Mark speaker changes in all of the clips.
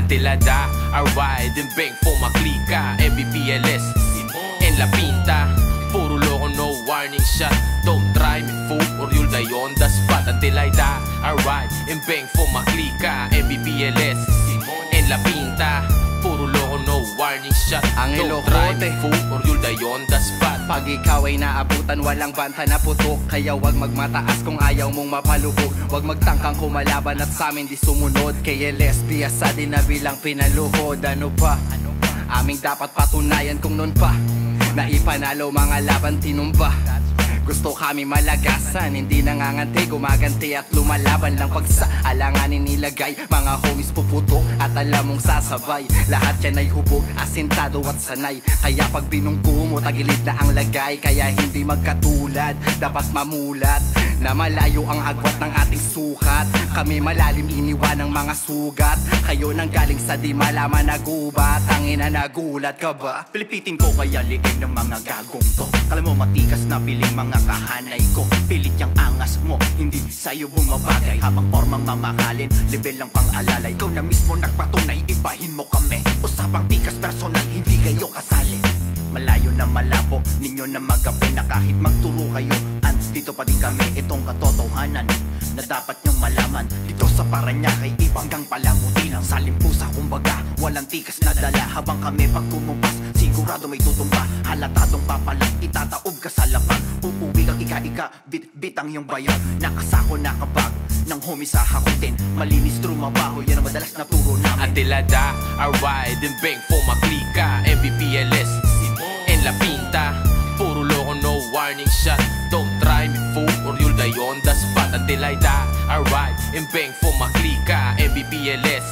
Speaker 1: Antilada, I ride and bang for my klika. MBPLS, en la pinta. Puro loko, no warning shot. Don't try me fool or you'll die on the spot. Until I die, I ride and bang for my klika. MBPLS, en la pinta. Puro loko, no warning shot. Don't try me fool or you'll die on the spot.
Speaker 2: Pag ikaw ay naabutan, walang banta na putok. Kaya wag magmataas kung ayaw mong mapalubog. Wag magtangkang kumalaban at sa amin di sumunod. KLS, biyasa din na bilang pinaluhod. Ano pa? Aming dapat patunayan kung nun pa naipanalo mga laban tinumba. Gusto kami malagasan, hindi nangangante, gumaganti at lumalaban lang pag sa alanganin nilagay. Mga homies puputok at alam mong sasabay. Lahat yan ay hubog, asintado at sanay. Kaya pag binunggo mo, tagilid na ang lagay. Kaya hindi magkatulad, dapat mamulat na malayo ang agwat ng ating sukat. Kami malalim iniwan ng mga sugat. Kayo nang galing sa di malaman na gubat. Tangina nagulat ka ba?
Speaker 3: Pilipitin ko kaya liig ng mga gagong to. Kala mo matikas na piling mga kahanay ko. Pilit yung angas mo, hindi sa'yo bumabagay. Habang formang mamahalin, level lang pang-alala. Ikaw na mismo nagpatunay, ibahin mo kami. Usapang tikas personal, hindi kayo kasali. Malayo na malabo, ninyo na magabi na kahit magturo kayo. Dito pa din kami, itong katotohanan na dapat nyong malaman. Dito sa Paranaque, ibanggang palamuti lang sa limpusa. Kumbaga, walang tikas na dala. Habang kami pag kumumpas, sigurado may tutumba. Halatadong papalag, itataob ka sa lapag. Uuwi kang ika-ika, bit-bit ang iyong bayag. Nakasako, nakabag, ng homie sa hakutin. Malinis, true, mabaho, yan ang madalas na turo namin.
Speaker 1: Antilada, I ride and bang for my klika. MBPLS, en la pinta. Puro loko, no warning shot. Don't try me fool or you'll die on the spot. Until I die, I ride and bang for my klika. MBPLS,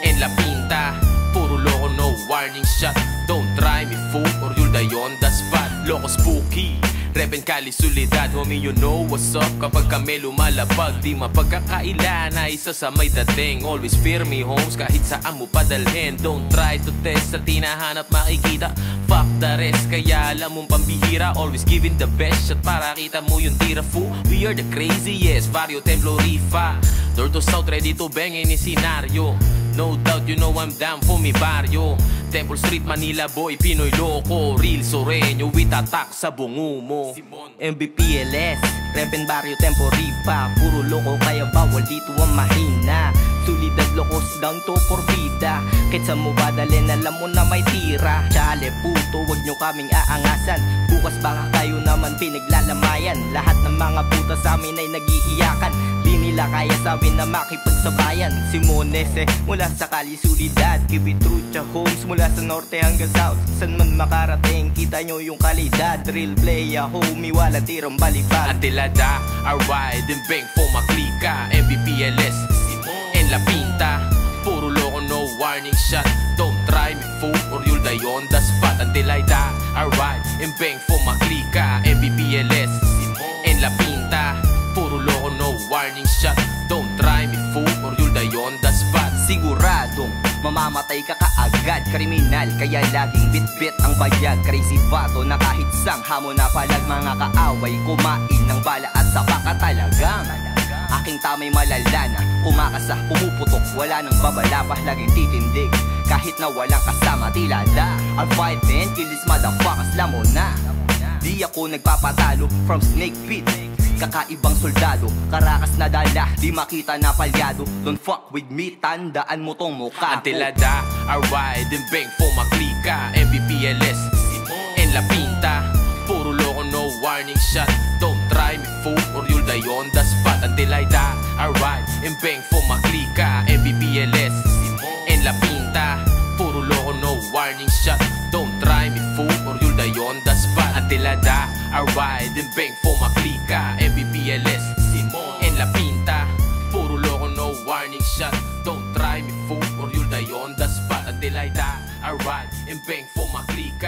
Speaker 1: en la pinta. Puro loko, no warning shot. Don't try me fool or you'll die on the spot. Loko spooky, Repen Cali Solidad, homie you know what's up. Kapag kami lumalapag, di mapagkakaila na isa sa may dating. Always fear me homes, kahit saan mo padalhin. Don't try to test, sa tinahanap makikita. Fuck the rest, kaya alam mong pambihira. Always giving the best shot para kita mo yung tira fool. We are the craziest, Barrio Templo Rifa. Door to south, ready to bang any scenario. No doubt you know I'm down for mi barrio. Temple Street, Manila boy, Pinoy loko. Real Soreño, with attack sa bungo mo.
Speaker 4: MBPLS, Repen Barrio Tempo Rifa. Puro loko kaya bawal dito ang mahina. Solidad lokos down to forbida. Kahit sa mo badalin, alam mo na may tira. Chale puto, wag nyo kaming aangasan. Bukas baka kayo naman pinaglalamayan. Lahat ng mga puta sa amin ay nag-iiyakan. Di nila kaya sa amin na makipagsabayan. Simones mula sa Cali Solidad. Keep it true cha homes mula sa norte hanggang south. San man makarating, kita nyo yung kalidad. Real playa, homie, wala tirang balibad.
Speaker 1: Antilada, I ride and bang for my klika. MBPLS, en la pinta. Puro loko, no warning shot. Don't try me fool or you'll die on the spot. Until I die, I ride and bang for my klika. MBPLS, en la pinta. Puro loko, no warning shot. Don't try me fool or you'll die on the spot.
Speaker 4: Siguradong mamamatay ka kaagad. Kriminal kaya laging bit-bit ang bayag. Crazy vato na kahit sang hamon na palag. Mga kaaway kumain ng bala at sapa ka talagang aking tamay malalana. Kumakasa, pumuputok, wala nang babala pa, laging titindig. Kahit na walang kasama, tilala. I'll fight and kill this motherfuckers, lamo na. Di ako nagpapatalo from Snake Pit. Kakaibang soldado, karakas na dala, di makita na palyado. Don't fuck with me, tandaan mo tong mukha ko.
Speaker 1: Antilada, I ride and bang for my klika. MBPLS, en la pinta. Puro loko, no warning shot. Don't try me fool or you'll die on the spot. Until I die, I ride and bang for my klika. MBPLS, en la pinta. Puro loko, no warning shot. Don't try me fool or you'll die on the spot. Antilada, I ride and bang for my klika. MBPLS, en la pinta. Puro loko, no warning shot. Don't try me fool or you'll die on the spot. Until I die, I ride and bang for my klika.